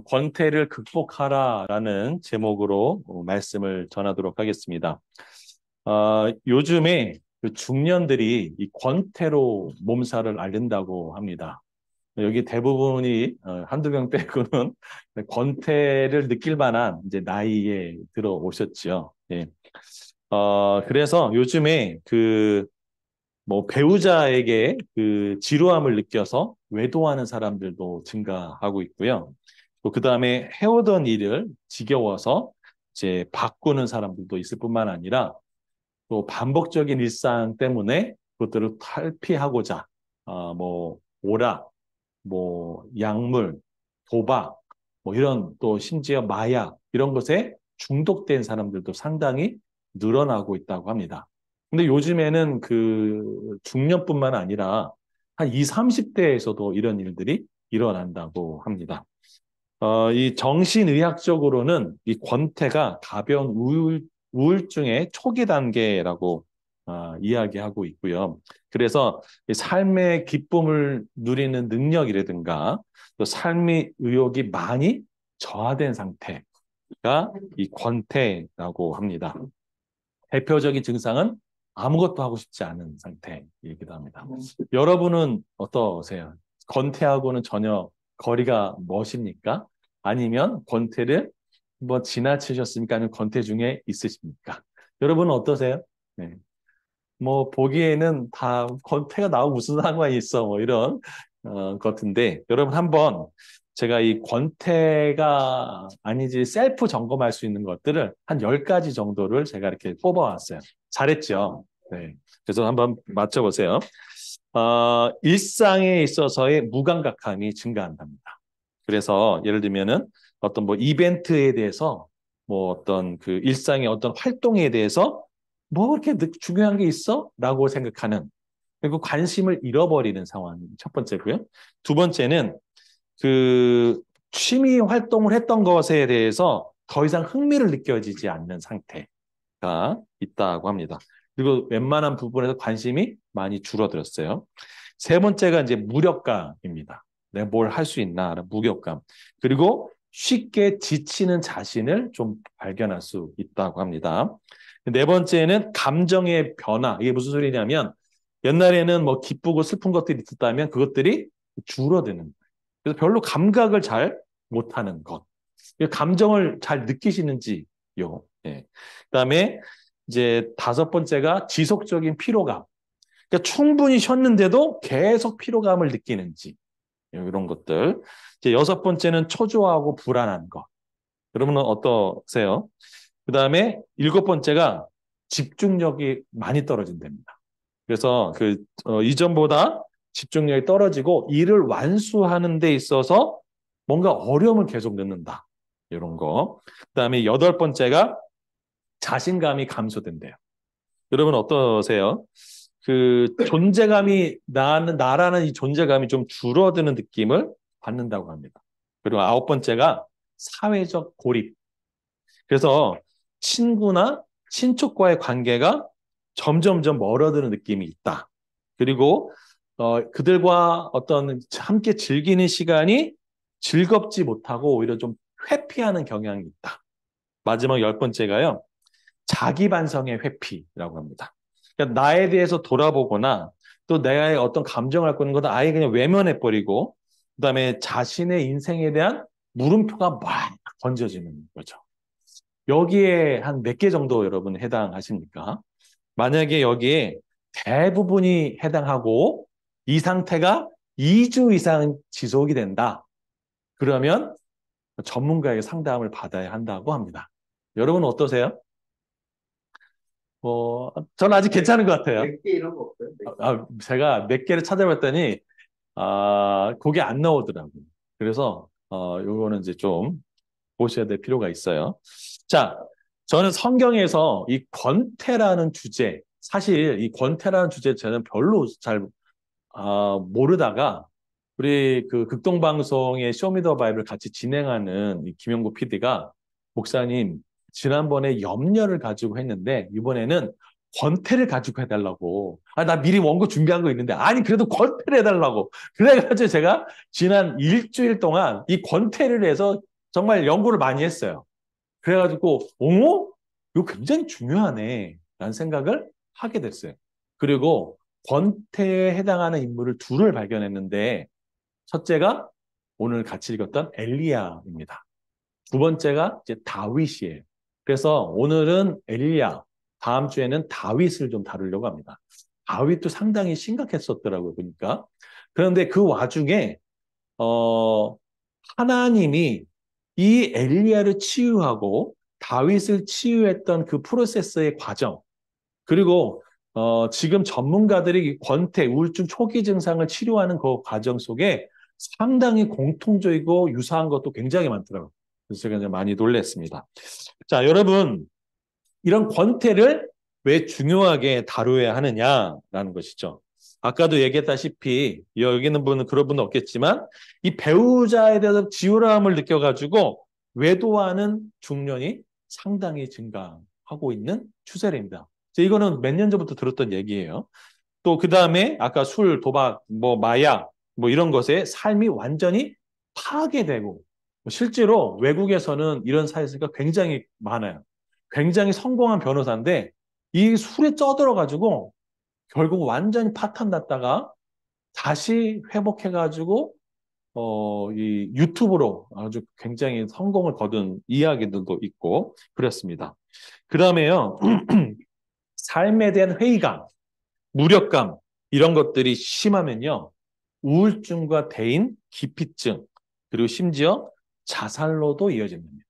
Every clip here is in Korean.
권태를 극복하라라는 제목으로 말씀을 전하도록 하겠습니다. 요즘에 그 중년들이 이 권태로 몸살을 앓는다고 합니다. 여기 대부분이 한두 명 빼고는 권태를 느낄 만한 이제 나이에 들어오셨죠. 예. 그래서 요즘에 그 뭐 배우자에게 그 지루함을 느껴서 외도하는 사람들도 증가하고 있고요. 또 그다음에 해오던 일을 지겨워서 이제 바꾸는 사람들도 있을 뿐만 아니라 또 반복적인 일상 때문에 그것들을 탈피하고자 뭐 오락, 뭐 약물, 도박, 뭐 이런 또 심지어 마약 이런 것에 중독된 사람들도 상당히 늘어나고 있다고 합니다. 근데 요즘에는 그 중년뿐만 아니라 한 20, 30대에서도 이런 일들이 일어난다고 합니다. 이 정신의학적으로는 이 권태가 가벼운 우울증의 초기 단계라고 이야기하고 있고요. 그래서 이 삶의 기쁨을 누리는 능력이라든가 또 삶의 의욕이 많이 저하된 상태가 이 권태라고 합니다. 대표적인 증상은 아무것도 하고 싶지 않은 상태이기도 합니다. 여러분은 어떠세요? 권태하고는 전혀 거리가 멋입니까? 아니면 권태를 뭐 지나치셨습니까? 아니면 권태 중에 있으십니까? 여러분은 어떠세요? 네. 뭐 보기에는 다 권태가 나하고 무슨 상관이 있어 뭐 이런 것인데 여러분 한번 제가 이 권태가 아니지 셀프 점검할 수 있는 것들을 한 10가지 정도를 제가 이렇게 뽑아왔어요. 잘했죠? 네. 그래서 한번 맞춰보세요. 일상에 있어서의 무감각함이 증가한답니다. 그래서 예를 들면은 어떤 뭐 이벤트에 대해서 뭐 어떤 그 일상의 어떤 활동에 대해서 뭐 그렇게 중요한 게 있어? 라고 생각하는 그리고 관심을 잃어버리는 상황이 첫 번째고요. 두 번째는 그 취미 활동을 했던 것에 대해서 더 이상 흥미를 느껴지지 않는 상태가 있다고 합니다. 그리고 웬만한 부분에서 관심이 많이 줄어들었어요. 세 번째가 이제 무력감입니다. 내가 뭘 할 수 있나, 무력감. 그리고 쉽게 지치는 자신을 좀 발견할 수 있다고 합니다. 네 번째는 감정의 변화. 이게 무슨 소리냐면 옛날에는 뭐 기쁘고 슬픈 것들이 있었다면 그것들이 줄어드는. 그래서 별로 감각을 잘 못하는 것. 감정을 잘 느끼시는지요. 예. 그다음에 이제 다섯 번째가 지속적인 피로감. 그러니까 충분히 쉬었는데도 계속 피로감을 느끼는지 이런 것들. 이제 여섯 번째는 초조하고 불안한 것. 여러분은 어떠세요? 그다음에 일곱 번째가 집중력이 많이 떨어진답니다. 그래서 그 이전보다 집중력이 떨어지고 일을 완수하는 데 있어서 뭔가 어려움을 계속 넣는다. 이런 거. 그다음에 여덟 번째가 자신감이 감소된대요. 여러분 어떠세요? 그 존재감이 나라는 이 존재감이 좀 줄어드는 느낌을 받는다고 합니다. 그리고 아홉 번째가 사회적 고립. 그래서 친구나 친척과의 관계가 점점점 멀어드는 느낌이 있다. 그리고 그들과 어떤 함께 즐기는 시간이 즐겁지 못하고 오히려 좀 회피하는 경향이 있다. 마지막 열 번째가요. 자기 반성의 회피라고 합니다. 그러니까 나에 대해서 돌아보거나 또 내가 어떤 감정을 갖고 있는 것도 아예 그냥 외면해버리고 그다음에 자신의 인생에 대한 물음표가 막 던져지는 거죠. 여기에 한 몇 개 정도 여러분 해당하십니까? 만약에 여기에 대부분이 해당하고 이 상태가 2주 이상 지속이 된다. 그러면 전문가에게 상담을 받아야 한다고 합니다. 여러분 어떠세요? 저는 아직 괜찮은 것 같아요. 몇개 이런 거 없어요? 제가 몇 개를 찾아봤더니, 그게 안 나오더라고요. 그래서, 요거는 이제 좀 보셔야 될 필요가 있어요. 자, 저는 성경에서 이 권태라는 주제, 사실 이 권태라는 주제 저는 별로 잘, 모르다가, 우리 그 극동방송의 쇼미더 바이블 같이 진행하는 이 김영구 PD가 목사님, 지난번에 염려를 가지고 했는데, 이번에는 권태를 가지고 해달라고. 아, 나 미리 원고 준비한 거 있는데. 아니, 그래도 권태를 해달라고. 그래가지고 제가 지난 일주일 동안 이 권태를 해서 정말 연구를 많이 했어요. 그래가지고, 어머? 이거 굉장히 중요하네. 라는 생각을 하게 됐어요. 그리고 권태에 해당하는 인물을 둘을 발견했는데, 첫째가 오늘 같이 읽었던 엘리야입니다. 두 번째가 이제 다윗이에요. 그래서 오늘은 엘리야, 다음 주에는 다윗을 좀 다루려고 합니다. 다윗도 상당히 심각했었더라고요, 보니까. 그런데 그 와중에 어, 하나님이 이 엘리야를 치유하고 다윗을 치유했던 그 프로세스의 과정, 그리고 지금 전문가들이 권태, 우울증 초기 증상을 치료하는 그 과정 속에 상당히 공통적이고 유사한 것도 굉장히 많더라고요. 그래서 제가 이제 많이 놀랐습니다. 자, 여러분, 이런 권태를 왜 중요하게 다루어야 하느냐라는 것이죠. 아까도 얘기했다시피 여기 있는 분은 그런 분은 없겠지만 이 배우자에 대해서 지우람을 느껴가지고 외도하는 중년이 상당히 증가하고 있는 추세입니다. 이거는 몇 년 전부터 들었던 얘기예요. 또 그 다음에 아까 술, 도박, 뭐 마약, 뭐 이런 것에 삶이 완전히 파괴되고 실제로 외국에서는 이런 사례가 굉장히 많아요. 굉장히 성공한 변호사인데 이 술에 쪄들어가지고 결국 완전히 파탄 났다가 다시 회복해가지고 이 유튜브로 아주 굉장히 성공을 거둔 이야기들도 있고 그렇습니다. 그 다음에요. 삶에 대한 회의감, 무력감 이런 것들이 심하면요. 우울증과 대인, 기피증 그리고 심지어 자살로도 이어집니다.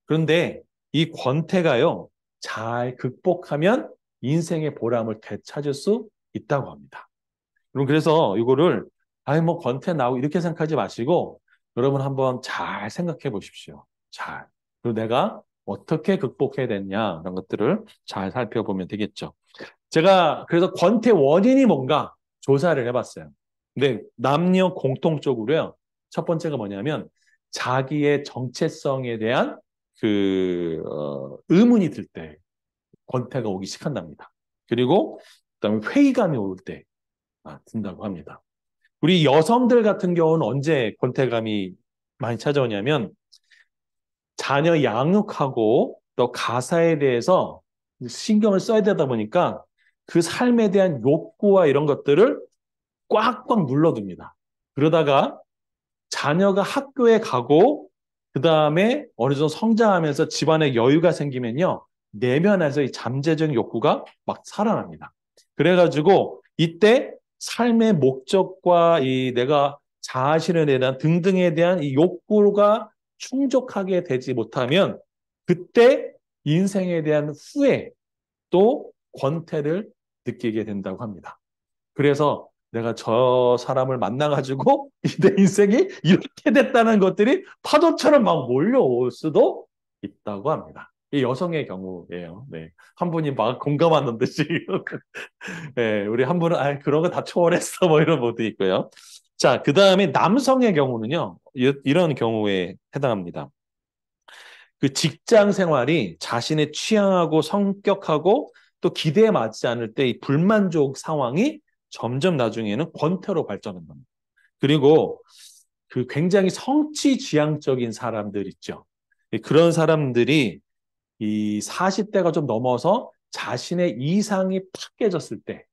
그런데 이 권태가요. 잘 극복하면 인생의 보람을 되찾을 수 있다고 합니다. 그럼 그래서 이거를 아니 뭐 권태 나오고 이렇게 생각하지 마시고 여러분 한번 잘 생각해 보십시오. 잘. 그리고 내가 어떻게 극복해야 되냐 이런 것들을 잘 살펴보면 되겠죠. 제가 그래서 권태 원인이 뭔가 조사를 해봤어요. 근데 남녀 공통적으로요. 첫 번째가 뭐냐면 자기의 정체성에 대한 의문이 들 때 권태가 오기 시작한답니다. 그리고 그다음에 회의감이 올 때 든다고 합니다. 우리 여성들 같은 경우는 언제 권태감이 많이 찾아오냐면 자녀 양육하고 또 가사에 대해서 신경을 써야 되다 보니까 그 삶에 대한 욕구와 이런 것들을 꽉꽉 눌러둡니다. 그러다가 자녀가 학교에 가고 그 다음에 어느 정도 성장하면서 집안에 여유가 생기면요. 내면에서 이 잠재적 욕구가 막 살아납니다. 그래가지고 이때 삶의 목적과 이 내가 자아실현에 대한 등등에 대한 이 욕구가 충족하게 되지 못하면 그때 인생에 대한 후회 또 권태를 느끼게 된다고 합니다. 그래서 내가 저 사람을 만나가지고 내 인생이 이렇게 됐다는 것들이 파도처럼 막 몰려올 수도 있다고 합니다. 이 여성의 경우예요. 네. 한 분이 막 공감하는 듯이. 네, 우리 한 분은, 아, 그런 거 다 초월했어. 뭐 이런 것도 있고요. 자, 그 다음에 남성의 경우는요, 이런 경우에 해당합니다. 그 직장 생활이 자신의 취향하고 성격하고 또 기대에 맞지 않을 때 이 불만족 상황이 점점 나중에는 권태로 발전한다. 그리고 그 굉장히 성취 지향적인 사람들 있죠. 그런 사람들이 이 40대가 좀 넘어서 자신의 이상이 팍 깨졌을 때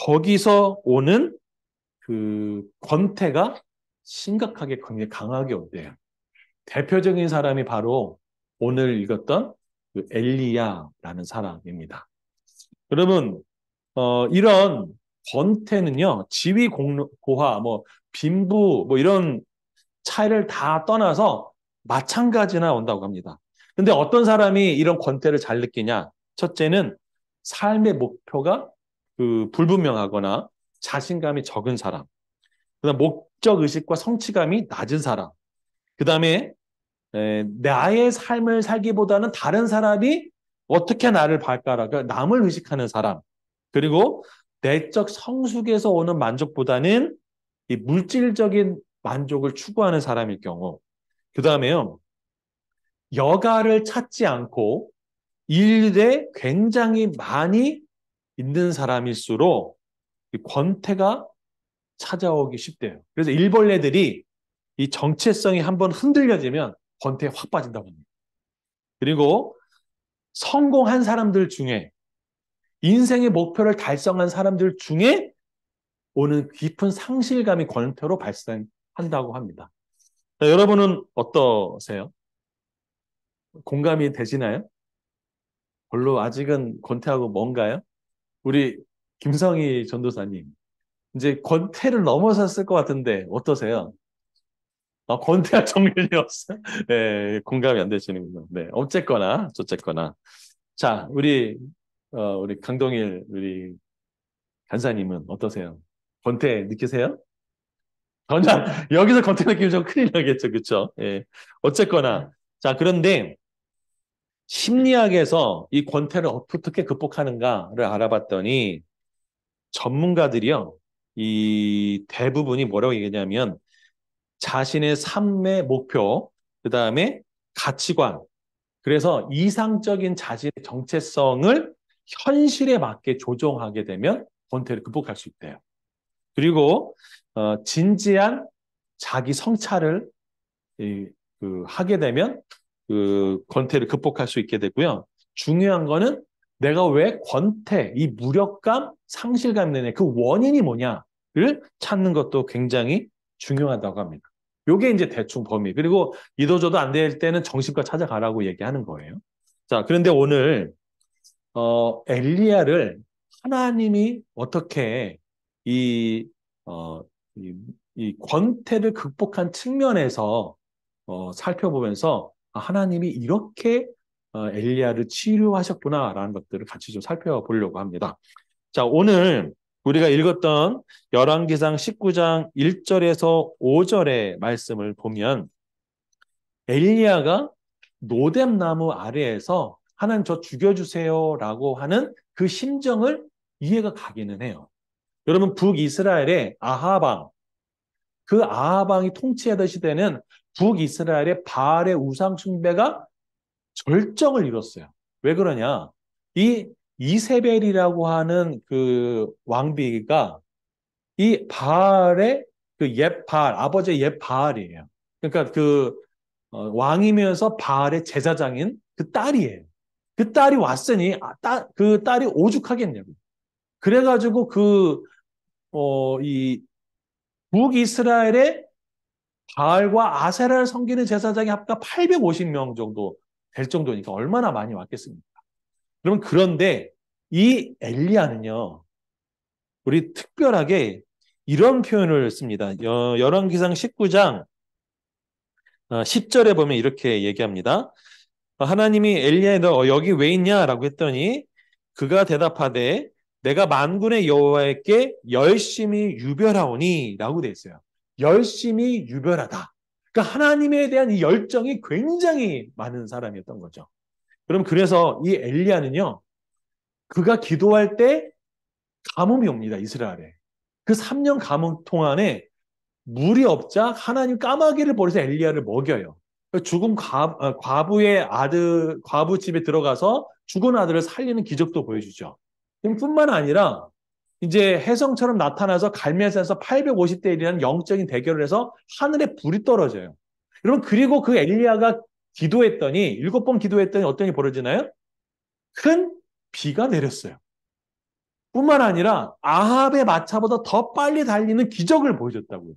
거기서 오는 그 권태가 심각하게 굉장히 강하게 온대요. 대표적인 사람이 바로 오늘 읽었던 그 엘리야라는 사람입니다. 여러분, 이런 권태는요, 지위 고하, 뭐, 빈부, 뭐, 이런 차이를 다 떠나서 마찬가지나 온다고 합니다. 근데 어떤 사람이 이런 권태를 잘 느끼냐? 첫째는 삶의 목표가 불분명하거나 자신감이 적은 사람. 그다음 목적 의식과 성취감이 낮은 사람. 그다음에 나의 삶을 살기보다는 다른 사람이 어떻게 나를 볼까라 남을 의식하는 사람. 그리고 내적 성숙에서 오는 만족보다는 이 물질적인 만족을 추구하는 사람일 경우. 그다음에요. 여가를 찾지 않고 일에 굉장히 많이 있는 사람일수록 이 권태가 찾아오기 쉽대요. 그래서 일벌레들이 이 정체성이 한번 흔들려지면 권태에 확 빠진다고 합니다. 그리고 성공한 사람들 중에 인생의 목표를 달성한 사람들 중에 오는 깊은 상실감이 권태로 발생한다고 합니다. 자, 여러분은 어떠세요? 공감이 되시나요? 별로 아직은 권태하고 뭔가요? 우리 김성희 전도사님, 이제 권태를 넘어섰을 것 같은데 어떠세요? 권태가 정리이 없어요? 네, 공감이 안 되시는군요. 네, 어쨌거나, 저쨌거나. 자, 우리 강동일, 우리 간사님은 어떠세요? 권태 느끼세요? 전혀, 여기서 권태 느끼면 좀 큰일 나겠죠, 그쵸? 예. 어쨌거나. 자, 그런데 심리학에서 이 권태를 어떻게 극복하는가를 알아봤더니 전문가들이요, 이 대부분이 뭐라고 얘기하냐면 자신의 삶의 목표, 그 다음에 가치관, 그래서 이상적인 자신의 정체성을 현실에 맞게 조정하게 되면 권태를 극복할 수 있대요. 그리고 진지한 자기 성찰을 하게 되면 그 권태를 극복할 수 있게 되고요. 중요한 거는 내가 왜 권태, 이 무력감, 상실감 내내 그 원인이 뭐냐를 찾는 것도 굉장히 중요하다고 합니다. 요게 이제 대충 범위. 그리고 이도저도 안 될 때는 정신과 찾아가라고 얘기하는 거예요. 자, 그런데 오늘 엘리야를 하나님이 어떻게 이, 어, 이, 이 권태를 극복한 측면에서 살펴보면서 하나님이 이렇게 엘리야를 치료하셨구나라는 것들을 같이 좀 살펴보려고 합니다. 자, 오늘 우리가 읽었던 열왕기상 19장 1절에서 5절의 말씀을 보면 엘리야가 노뎀나무 아래에서 하나님 저 죽여주세요라고 하는 그 심정을 이해가 가기는 해요. 여러분 북이스라엘의 아하방, 그 아하방이 통치하던 시대는 북이스라엘의 바알의 우상 숭배가 절정을 이뤘어요. 왜 그러냐? 이 이세벨이라고 하는 그 왕비가 이 바알의 그 옛 바알, 아버지의 옛 바알이에요. 그러니까 그 왕이면서 바알의 제사장인 그 딸이에요. 그 딸이 왔으니 그 딸이 오죽하겠냐고. 그래가지고 이 북이스라엘의 바알과 아세라를 섬기는 제사장이 합과 850명 정도 될 정도니까 얼마나 많이 왔겠습니까? 그러면 그런데 이 엘리야는요, 우리 특별하게 이런 표현을 씁니다. 열왕기상 19장 10절에 보면 이렇게 얘기합니다. 하나님이 엘리야에 너 여기 왜 있냐라고 했더니 그가 대답하되 내가 만군의 여호와께 열심히 유별하오니라고 돼 있어요. 열심히 유별하다. 그러니까 하나님에 대한 이 열정이 굉장히 많은 사람이었던 거죠. 그럼 그래서 이 엘리야는요, 그가 기도할 때 가뭄이 옵니다, 이스라엘에. 그 3년 가뭄 동안에 물이 없자 하나님 까마귀를 보내서 엘리야를 먹여요. 죽은 과부의 아들, 과부 집에 들어가서 죽은 아들을 살리는 기적도 보여주죠. 뿐만 아니라 이제 혜성처럼 나타나서 갈멜산에서 850대 1이라는 영적인 대결을 해서 하늘에 불이 떨어져요. 여러분 그리고 그 엘리야가 기도했더니 7번 기도했더니 어떤 일이 벌어지나요? 큰 비가 내렸어요. 뿐만 아니라 아합의 마차보다 더 빨리 달리는 기적을 보여줬다고요.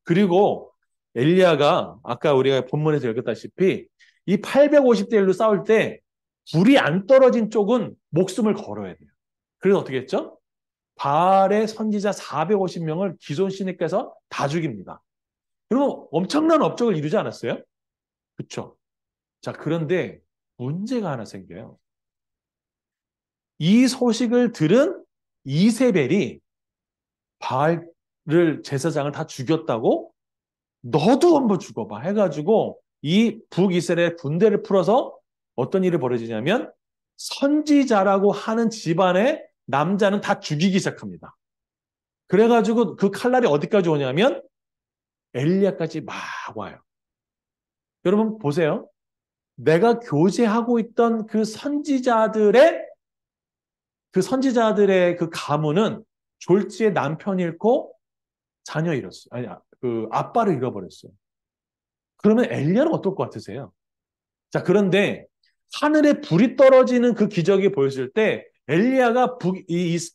그리고 엘리야가 아까 우리가 본문에서 읽었다시피 이 850대 1로 싸울 때 불이 안 떨어진 쪽은 목숨을 걸어야 돼요. 그래서 어떻게 했죠? 바알의 선지자 450명을 기손 신하께서 다 죽입니다. 그러면 엄청난 업적을 이루지 않았어요? 그렇죠. 자, 그런데 문제가 하나 생겨요. 이 소식을 들은 이세벨이 바알을 제사장을 다 죽였다고 너도 한번 죽어봐 해가지고 이 북이스라엘 군대를 풀어서 어떤 일이 벌어지냐면 선지자라고 하는 집안의 남자는 다 죽이기 시작합니다. 그래가지고 그 칼날이 어디까지 오냐면 엘리야까지 막 와요. 여러분 보세요. 내가 교제하고 있던 그 선지자들의 그 가문은 졸지에 남편 잃고 자녀 잃었어요. 아니, 그 아빠를 잃어버렸어요. 그러면 엘리야는 어떨 것 같으세요? 자, 그런데 하늘에 불이 떨어지는 그 기적이 보였을 때 엘리야가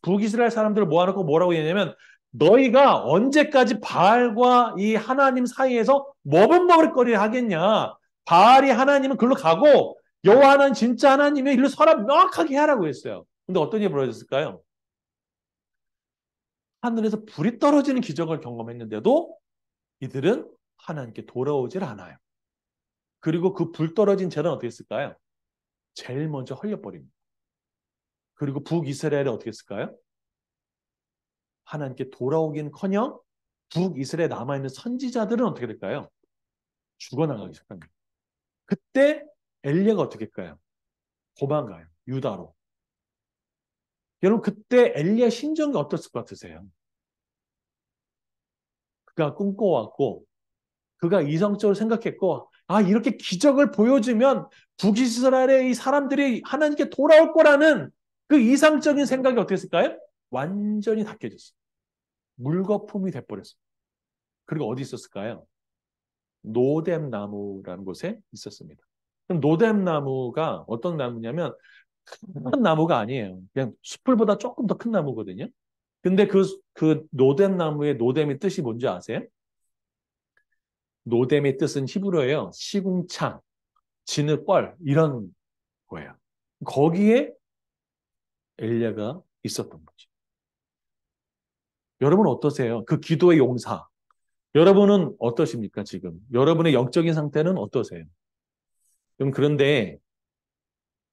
북이스라엘 사람들을 모아놓고 뭐라고 얘기냐면 너희가 언제까지 바알과 이 하나님 사이에서 머뭇머뭇거리를 하겠냐. 바알이 하나님은 글로 가고 여호와는 진짜 하나님의 일로 서라 명확하게 하라고 했어요. 근데 어떤 일이 벌어졌을까요? 하늘에서 불이 떨어지는 기적을 경험했는데도 이들은 하나님께 돌아오질 않아요. 그리고 그 불 떨어진 재는 어떻게 했을까요? 제일 먼저 헐려버립니다. 그리고 북이스라엘은 어떻게 했을까요? 하나님께 돌아오긴커녕 북이스라엘에 남아있는 선지자들은 어떻게 될까요? 죽어나가기 시작합니다. 그때 엘리야가 어떻게 할까요? 도망가요. 유다로. 여러분 그때 엘리야 심정이 어땠을 것 같으세요? 그가 꿈꿔왔고 그가 이성적으로 생각했고 이렇게 기적을 보여주면 북이스라엘의 이 사람들이 하나님께 돌아올 거라는 그 이상적인 생각이 어떻게 했을까요? 완전히 닫혀졌어요. 물거품이 돼버렸어요. 그리고 어디 있었을까요? 노뎀나무라는 곳에 있었습니다. 그럼 노뎀나무가 어떤 나무냐면 큰 나무가 아니에요. 그냥 숲을보다 조금 더 큰 나무거든요. 근데 그 노뎀나무의 노뎀의 뜻이 뭔지 아세요? 노뎀의 뜻은 히브리어예요. 시궁창, 진흙벌 이런 거예요. 거기에 엘리야가 있었던 거죠. 여러분 어떠세요? 그 기도의 용사. 여러분은 어떠십니까, 지금? 여러분의 영적인 상태는 어떠세요? 그런데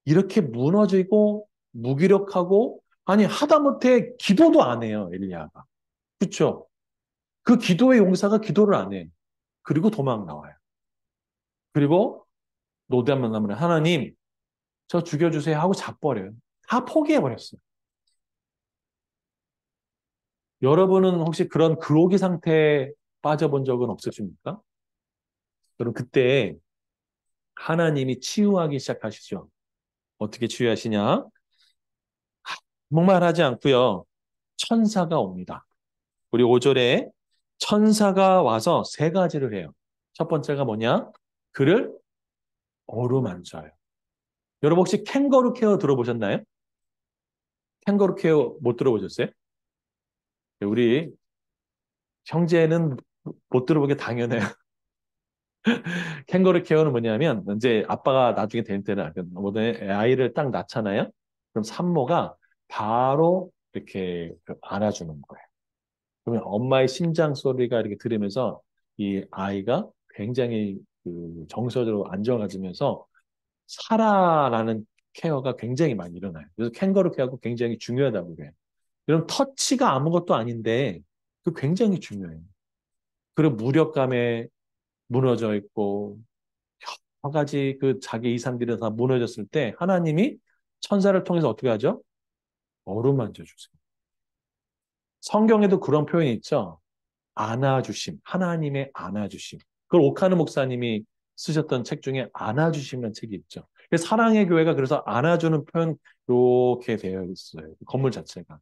이렇게 무너지고 무기력하고 아니 하다못해 기도도 안 해요, 엘리야가. 그렇죠? 그 기도의 용사가 기도를 안 해. 그리고 도망 나와요. 그리고 노대한 만나면 하나님 저 죽여주세요 하고 자버려요. 다 포기해버렸어요. 여러분은 혹시 그런 그로기 상태에 빠져본 적은 없으십니까? 여러분 그때 하나님이 치유하기 시작하시죠. 어떻게 치유하시냐? 목말하지 않고요. 천사가 옵니다. 우리 5절에 천사가 와서 세 가지를 해요. 첫 번째가 뭐냐? 그를 어루만져요. 여러분 혹시 캥거루 케어 들어보셨나요? 캥거루 케어 못 들어보셨어요? 우리 형제는 못 들어본 게 당연해요. 캥거루 케어는 뭐냐면 이제 아빠가 나중에 될 때는 모든 아이를 딱 낳잖아요. 그럼 산모가 바로 이렇게 안아주는 거예요. 그러면 엄마의 심장 소리가 이렇게 들으면서 이 아이가 굉장히 그 정서적으로 안정해지면서 살아나는 케어가 굉장히 많이 일어나요. 그래서 캥거루 케어가 굉장히 중요하다고 그래요. 이런 터치가 아무것도 아닌데 그 굉장히 중요해요. 그리고 무력감에 무너져 있고 여러 가지 그 자기 이상들이 다 무너졌을 때 하나님이 천사를 통해서 어떻게 하죠? 어루만져 주세요. 성경에도 그런 표현이 있죠. 안아주심, 하나님의 안아주심. 그걸 오카는 목사님이 쓰셨던 책 중에 안아주심이라는 책이 있죠. 사랑의 교회가 그래서 안아주는 표현 이렇게 되어 있어요. 건물 자체가.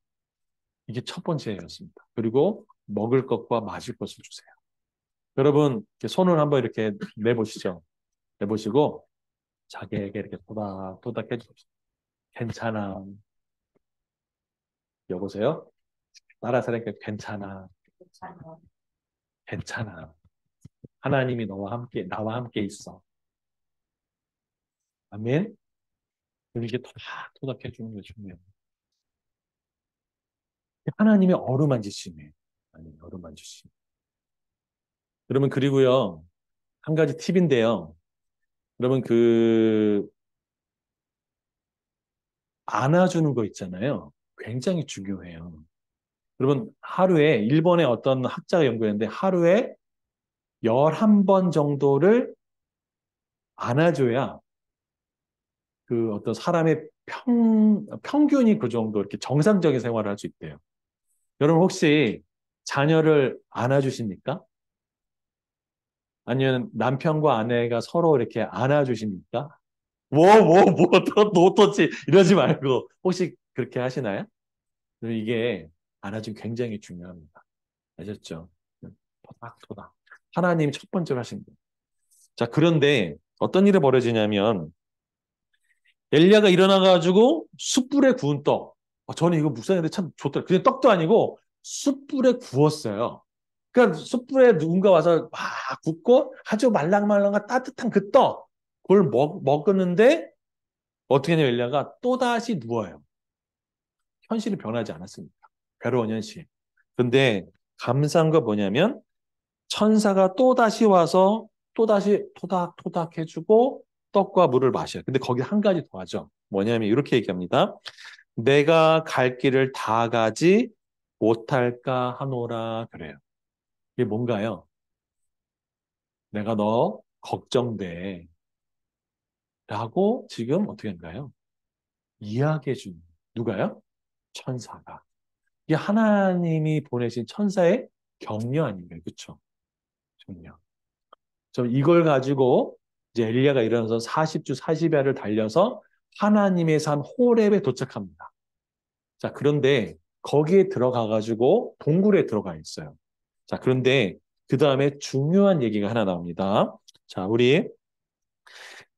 이게 첫 번째였습니다. 그리고 먹을 것과 마실 것을 주세요. 여러분 손을 한번 이렇게 내보시죠. 내보시고 자기에게 이렇게 토닥토닥 해주십시오. 괜찮아. 여보세요? 따라서 이렇게 괜찮아. 괜찮아. 하나님이 나와 함께 있어. 아멘. 이렇게 토닥토닥 해주는 게 중요해요. 하나님의 어루만지심이에요. 아니, 어루만지심. 여러분, 그리고요, 한 가지 팁인데요. 여러분, 안아주는 거 있잖아요. 굉장히 중요해요. 여러분, 일본의 어떤 학자가 연구했는데, 하루에 11번 정도를 안아줘야 그 어떤 사람의 평균이 그 정도 이렇게 정상적인 생활을 할 수 있대요. 여러분, 혹시 자녀를 안아주십니까? 아니면 남편과 아내가 서로 이렇게 안아주십니까? 어떻지? 이러지 말고. 혹시 그렇게 하시나요? 이게 아주 굉장히 중요합니다. 아셨죠? 토닥토닥. 하나님이 첫 번째로 하신 거예요. 자, 그런데 어떤 일이 벌어지냐면 엘리야가 일어나가지고 숯불에 구운 떡. 저는 이거 묵상했는데 참 좋더라고요. 그냥 떡도 아니고 숯불에 구웠어요. 그러니까 숯불에 누군가 와서 막 굽고 아주 말랑말랑한 따뜻한 그 떡. 그걸 먹었는데 어떻게 하냐면 엘리야가 또다시 누워요. 현실이 변하지 않았습니다. 괴로운 현실. 근데 감사한 거 뭐냐면 천사가 또다시 와서 또다시 토닥토닥 해주고 떡과 물을 마셔요. 근데 거기 한 가지 더 하죠. 뭐냐면 이렇게 얘기합니다. 내가 갈 길을 다 가지 못할까 하노라 그래요. 이게 뭔가요? 내가 너 걱정돼. 라고 지금 어떻게 한가요? 이야기해 준 누가요? 천사가. 이게 하나님이 보내신 천사의 격려 아닌가요? 그렇죠? 격려. 저 이걸 가지고 이제 엘리야가 일어나서 40주 40야를 달려서 하나님의 산 호렙에 도착합니다. 자, 그런데 거기에 들어가 가지고 동굴에 들어가 있어요. 자, 그런데 그 다음에 중요한 얘기가 하나 나옵니다. 자, 우리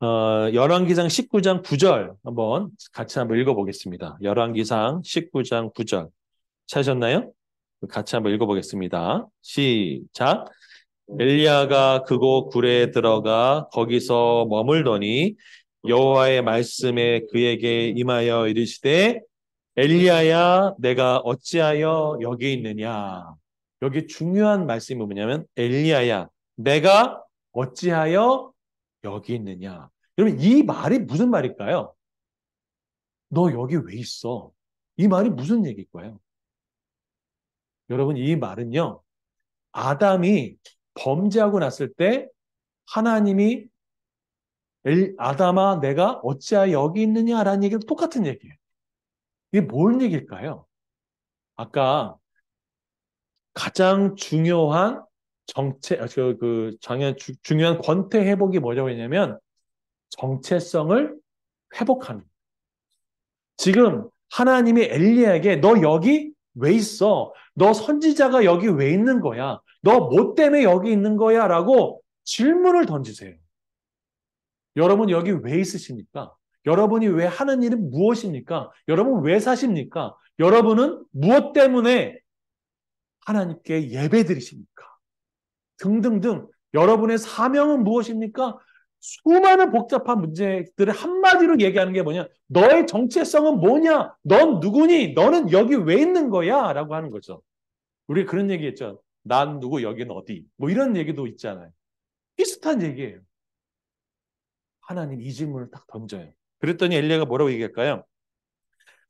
열왕기상 19장 9절 한번 읽어보겠습니다. 열왕기상 19장 9절 찾으셨나요? 같이 한번 읽어보겠습니다. 시작. 엘리야가 그곳 굴에 들어가 거기서 머물더니 여호와의 말씀에 그에게 임하여 이르시되 엘리야야 내가 어찌하여 여기 있느냐. 여기 중요한 말씀이 뭐냐면 엘리야야 내가 어찌하여 여기 있느냐. 여러분 이 말이 무슨 말일까요? 너 여기 왜 있어? 이 말이 무슨 얘기일까요? 여러분 이 말은요. 아담이 범죄하고 났을 때 하나님이 아담아 내가 어찌하여 여기 있느냐라는 얘기랑 똑같은 얘기예요. 이게 뭔 얘기일까요? 아까 가장 중요한 중요한 권태 회복이 뭐라고 했냐면 정체성을 회복하는. 지금 하나님이 엘리야에게 너 여기 왜 있어? 너 선지자가 여기 왜 있는 거야? 너 뭐 때문에 여기 있는 거야? 라고 질문을 던지세요. 여러분 여기 왜 있으십니까? 여러분이 왜 하는 일은 무엇입니까? 여러분 왜 사십니까? 여러분은 무엇 때문에 하나님께 예배드리십니까? 등등등. 여러분의 사명은 무엇입니까? 수많은 복잡한 문제들을 한마디로 얘기하는 게 뭐냐? 너의 정체성은 뭐냐? 넌 누구니? 너는 여기 왜 있는 거야? 라고 하는 거죠. 우리 그런 얘기 했죠. 난 누구, 여기는 어디? 뭐 이런 얘기도 있잖아요. 비슷한 얘기예요. 하나님 이 질문을 딱 던져요. 그랬더니 엘리야가 뭐라고 얘기할까요?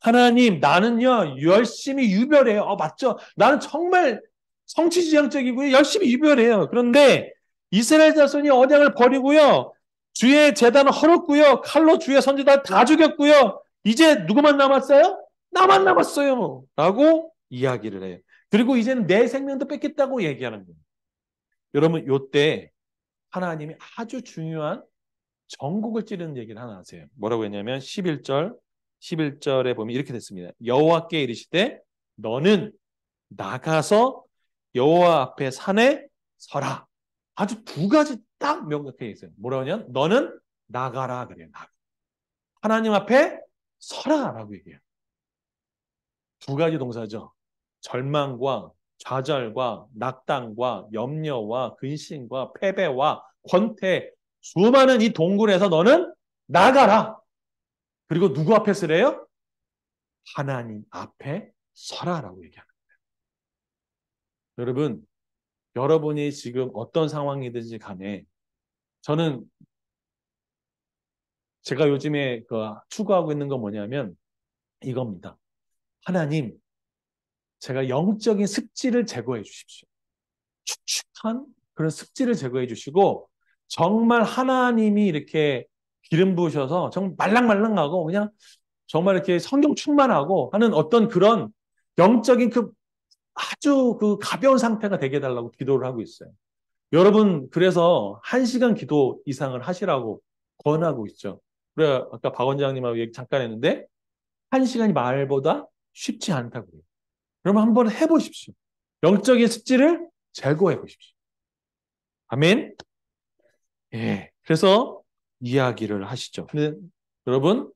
하나님, 나는요, 열심히 유별해요. 맞죠? 나는 정말 성취지향적이고요. 열심히 유별해요. 그런데 이스라엘 자손이 언약을 버리고요. 주의 제단을 헐었고요. 칼로 주의 선지자 다 죽였고요. 이제 누구만 남았어요? 나만 남았어요. 라고 이야기를 해요. 그리고 이제는 내 생명도 뺏겠다고 얘기하는 거예요. 여러분, 요때 하나님이 아주 중요한 전국을 찌르는 얘기를 하나 하세요. 뭐라고 했냐면 11절에 보면 이렇게 됐습니다. 여호와께 이르시되 너는 나가서 여호와 앞에 산에 서라. 아주 두 가지 딱 명확하게 있어요. 뭐라고 하냐면 너는 나가라 그래요. 나가. 하나님 앞에 서라라고 얘기해요. 두 가지 동사죠. 절망과 좌절과 낙담과 염려와 근심과 패배와 권태 수많은 이 동굴에서 너는 나가라. 그리고 누구 앞에 서래요? 하나님 앞에 서라라고 얘기합니다. 여러분, 여러분이 지금 어떤 상황이든지 간에 저는 제가 요즘에 추구하고 있는 건 뭐냐면 이겁니다. 하나님, 제가 영적인 습지를 제거해 주십시오. 축축한 그런 습지를 제거해 주시고 정말 하나님이 이렇게 기름 부으셔서 정말 말랑말랑하고 그냥 정말 이렇게 성경 충만하고 하는 어떤 그런 영적인 아주 가벼운 상태가 되게 해달라고 기도를 하고 있어요. 여러분, 그래서 1시간 기도 이상을 하시라고 권하고 있죠. 그래, 아까 박 원장님하고 얘기 잠깐 했는데, 한 시간이 말보다 쉽지 않다고요. 그러면 한번 해보십시오. 영적인 습지를 제거해 보십시오. 아멘. 예. 그래서 이야기를 하시죠. 근데 여러분,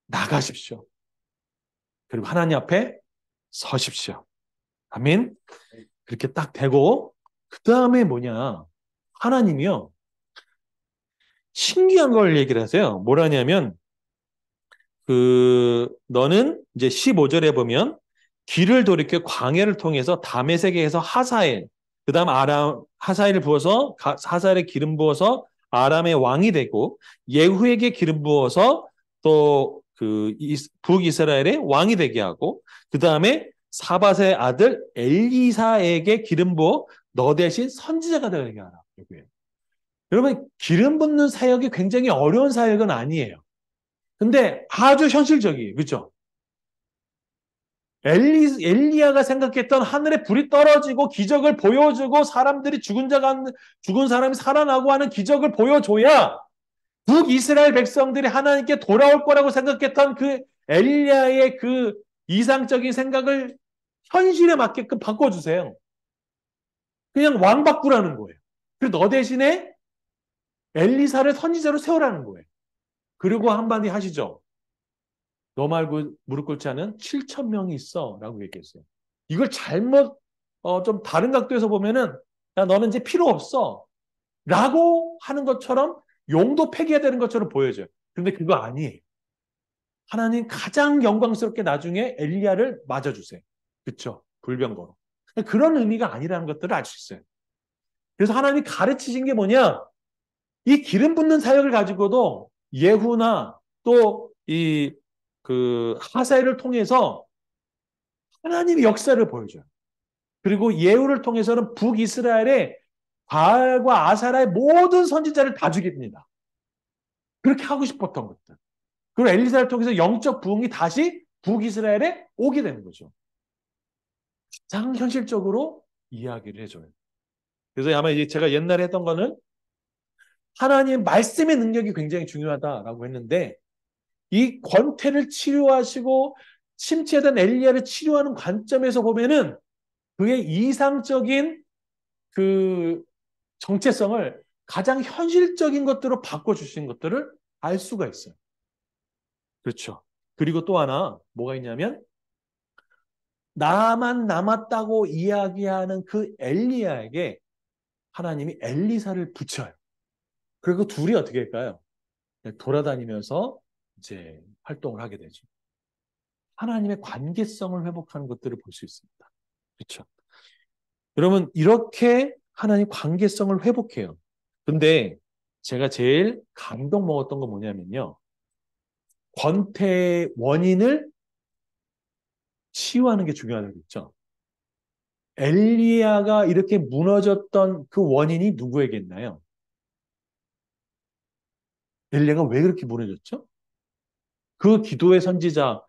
나가십시오. 그리고 하나님 앞에 서십시오. 아멘. 그렇게 딱 되고, 그 다음에 뭐냐. 하나님이요. 신기한 걸 얘기를 하세요. 뭐라냐면, 너는 이제 15절에 보면, 길을 돌이켜 광야를 통해서 다메섹에서 하사엘, 그 다음 아람, 하사엘을 부어서, 하사엘에 기름 부어서 아람의 왕이 되고, 예후에게 기름 부어서 또 북이스라엘의 왕이 되게 하고, 그 다음에 사밧의 아들 엘리사에게 기름 부어 너 대신 선지자가 되게 하라. 여러분, 기름 붓는 사역이 굉장히 어려운 사역은 아니에요. 근데 아주 현실적이에요. 그렇죠? 엘리야가 생각했던 하늘에 불이 떨어지고 기적을 보여주고 사람들이 죽은 사람이 살아나고 하는 기적을 보여줘야 북이스라엘 백성들이 하나님께 돌아올 거라고 생각했던 그 엘리야의 그 이상적인 생각을 현실에 맞게끔 바꿔주세요. 그냥 왕 바꾸라는 거예요. 그리고 너 대신에 엘리사를 선지자로 세우라는 거예요. 그리고 한마디 하시죠. 너 말고 무릎 꿇지 않은 7천 명이 있어 라고 얘기했어요. 이걸 잘못 좀 다른 각도에서 보면은 야 너는 이제 필요 없어 라고 하는 것처럼 용도 폐기해야 되는 것처럼 보여져요. 근데 그거 아니에요. 하나님 가장 영광스럽게 나중에 엘리야를 맞아주세요. 그렇죠? 불병거로. 그런 의미가 아니라는 것들을 알 수 있어요. 그래서 하나님이 가르치신 게 뭐냐? 이 기름 붓는 사역을 가지고도 예후나 또 하사엘을 통해서 하나님의 역사를 보여줘요. 그리고 예후를 통해서는 북이스라엘의 바알과 아사라의 모든 선지자를 다 죽입니다. 그렇게 하고 싶었던 것들. 그리고 엘리사를 통해서 영적 부흥이 다시 북이스라엘에 오게 되는 거죠. 가장 현실적으로 이야기를 해줘요. 그래서 아마 이제 제가 옛날에 했던 거는 하나님의 말씀의 능력이 굉장히 중요하다라고 했는데 이 권태를 치료하시고 침체된 엘리야를 치료하는 관점에서 보면은 그의 이상적인 그 정체성을 가장 현실적인 것들로 바꿔주신 것들을 알 수가 있어요. 그렇죠. 그리고 또 하나 뭐가 있냐면 나만 남았다고 이야기하는 그 엘리야에게 하나님이 엘리사를 붙여요. 그리고 둘이 어떻게 할까요? 돌아다니면서 이제 활동을 하게 되죠. 하나님의 관계성을 회복하는 것들을 볼 수 있습니다. 그렇죠. 여러분 이렇게 하나님 관계성을 회복해요. 근데 제가 제일 감동 먹었던 건 뭐냐면요. 권태의 원인을 치유하는 게 중요하다고 했죠. 엘리야가 이렇게 무너졌던 그 원인이 누구에게 있나요? 엘리야가 왜 그렇게 무너졌죠? 그 기도의 선지자,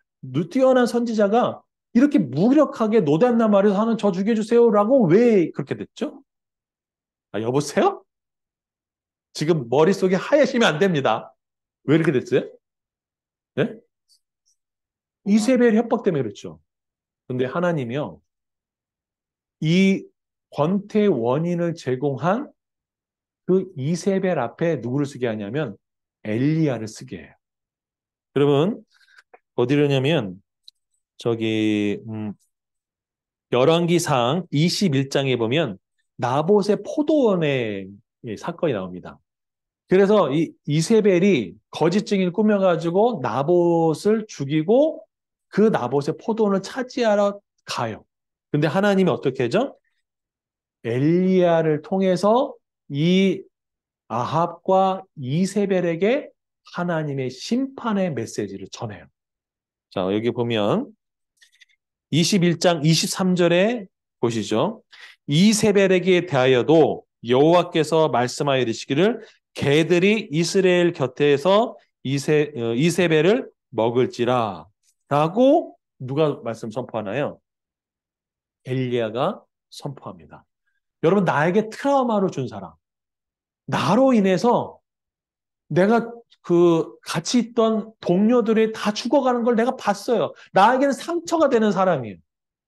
뛰어난 선지자가 이렇게 무력하게 노단나 말에서 하는 저 죽여주세요라고 왜 그렇게 됐죠? 아, 여보세요? 지금 머릿속에 하얘시면 안 됩니다. 왜 이렇게 됐어요? 네? 이세벨 협박 때문에 그렇죠. 근데 하나님이요. 이 권태의 원인을 제공한 그 이세벨 앞에 누구를 쓰게 하냐면 엘리야를 쓰게 해요. 여러분 어디로냐면 저기 열왕기상 21장에 보면 나봇의 포도원의 사건이 나옵니다. 그래서 이 이세벨이 거짓 증인을 꾸며가지고 나봇을 죽이고 그 나봇의 포도원을 차지하러 가요. 근데 하나님이 어떻게 하죠? 엘리야를 통해서 이 아합과 이세벨에게 하나님의 심판의 메시지를 전해요. 자, 여기 보면 21장 23절에 보시죠. 이세벨에게 대하여도 여호와께서 말씀하여 이르시기를 개들이 이스라엘 곁에서 이세벨을 먹을지라 라고 누가 말씀 선포하나요? 엘리야가 선포합니다. 여러분 나에게 트라우마를 준 사람 나로 인해서 내가 그 같이 있던 동료들이 다 죽어가는 걸 내가 봤어요. 나에게는 상처가 되는 사람이에요.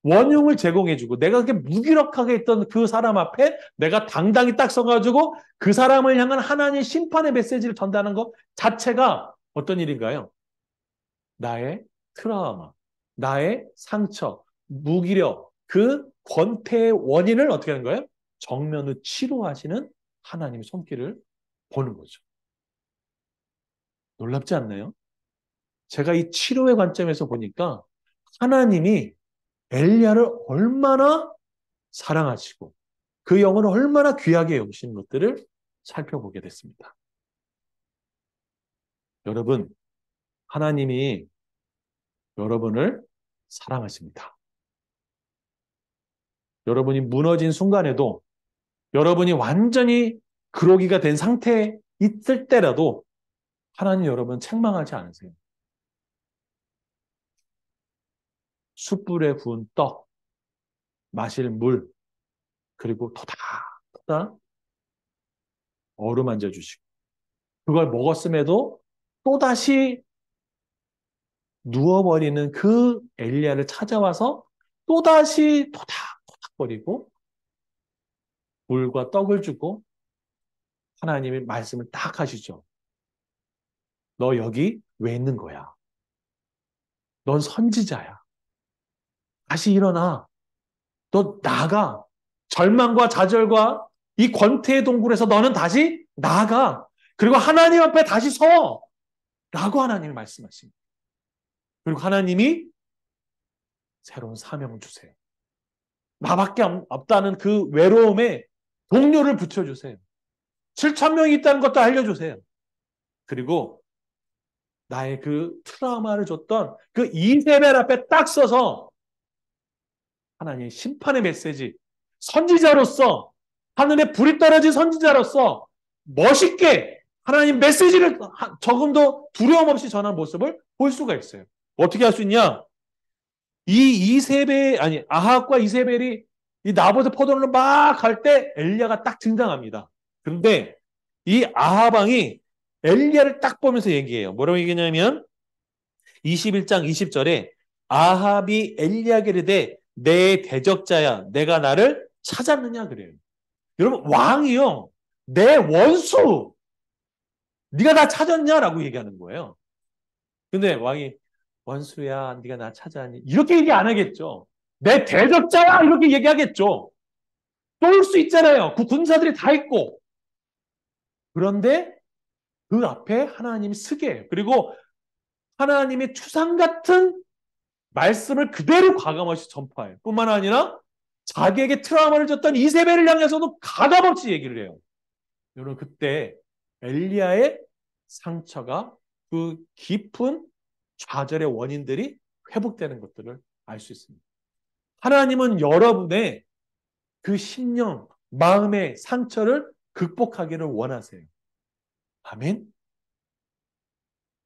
원흉을 제공해주고 내가 그렇게 무기력하게 있던 그 사람 앞에 내가 당당히 딱 서가지고 그 사람을 향한 하나님의 심판의 메시지를 전달하는 것 자체가 어떤 일인가요? 나의 트라우마, 나의 상처, 무기력, 그 권태의 원인을 어떻게 하는 거예요? 정면으로 치료하시는 하나님의 손길을 보는 거죠. 놀랍지 않나요? 제가 이 치료의 관점에서 보니까 하나님이 엘리야를 얼마나 사랑하시고 그 영혼을 얼마나 귀하게 여기시는 것들을 살펴보게 됐습니다. 여러분, 하나님이 여러분을 사랑하십니다. 여러분이 무너진 순간에도 여러분이 완전히 그러기가 된 상태에 있을 때라도 하나님 여러분 책망하지 않으세요. 숯불에 구운 떡, 마실 물, 그리고 토닥토닥 어루만져 주시고 그걸 먹었음에도 또다시 누워버리는 그 엘리야를 찾아와서 또다시 토닥토닥거리고 물과 떡을 주고 하나님의 말씀을 딱 하시죠. 너 여기 왜 있는 거야? 넌 선지자야. 다시 일어나. 너 나가. 절망과 좌절과 이 권태의 동굴에서 너는 다시 나가. 그리고 하나님 앞에 다시 서. 라고 하나님이 말씀하십니다. 그리고 하나님이 새로운 사명을 주세요. 나밖에 없다는 그 외로움에 동료를 붙여주세요. 7천 명이 있다는 것도 알려주세요. 그리고 나의 그 트라우마를 줬던 그 이세벨 앞에 딱 서서 하나님의 심판의 메시지, 선지자로서 하늘에 불이 떨어진 선지자로서 멋있게 하나님 메시지를 조금도 두려움 없이 전하는 모습을 볼 수가 있어요. 어떻게 할 수 있냐? 이 이세벨 아니 아합과 이세벨이 이 나봇의 포도원을 막 갈 때 엘리야가 딱 등장합니다. 그런데 이 아합 왕이 엘리야를 딱 보면서 얘기해요. 뭐라고 얘기냐면 21장 20절에 아합이 엘리야에게 이르되 내 대적자야 내가 나를 찾았느냐 그래요. 여러분 왕이요. 내 원수 네가 나 찾았냐라고 얘기하는 거예요. 근데 왕이 원수야 네가 나 찾아니 이렇게 얘기 안 하겠죠. 내 대적자야 이렇게 얘기하겠죠. 쏠 수 있잖아요. 그 군사들이 다 있고. 그런데 그 앞에 하나님이 쓰게 해요. 그리고 하나님의 추상 같은 말씀을 그대로 과감없이 전파해요. 뿐만 아니라 자기에게 트라우마를 줬던 이세벨을 향해서도 가감없이 얘기를 해요. 여러분 그때 엘리야의 상처가 그 깊은 좌절의 원인들이 회복되는 것들을 알 수 있습니다. 하나님은 여러분의 그 심령, 마음의 상처를 극복하기를 원하세요. 아멘.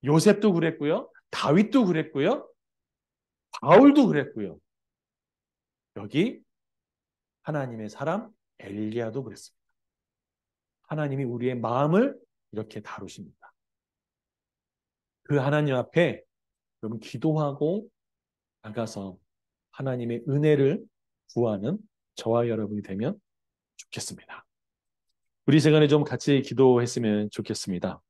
요셉도 그랬고요. 다윗도 그랬고요. 바울도 그랬고요. 여기 하나님의 사람 엘리야도 그랬습니다. 하나님이 우리의 마음을 이렇게 다루십니다. 그 하나님 앞에 여러분 기도하고 나가서 하나님의 은혜를 구하는 저와 여러분이 되면 좋겠습니다. 우리 시간에 좀 같이 기도했으면 좋겠습니다.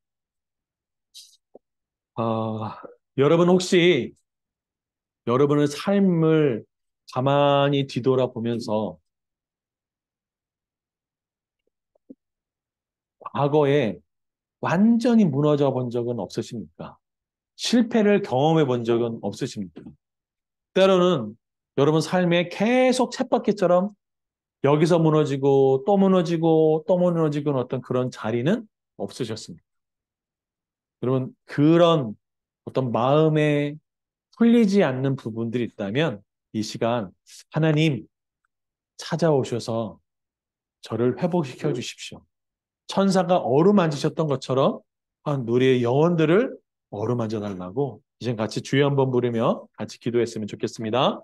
여러분 혹시 여러분의 삶을 가만히 뒤돌아보면서 과거에 완전히 무너져 본 적은 없으십니까? 실패를 경험해 본 적은 없으십니까? 때로는 여러분 삶에 계속 쳇바퀴처럼 여기서 무너지고 또 무너지고 또 무너지고 어떤 그런 자리는 없으셨습니까? 여러분 그런 어떤 마음에 풀리지 않는 부분들이 있다면 이 시간 하나님 찾아오셔서 저를 회복시켜 주십시오. 천사가 어루만지셨던 것처럼 우리의 영혼들을 어루만져 달라고 이제 같이 주여 한번 부르며 같이 기도했으면 좋겠습니다.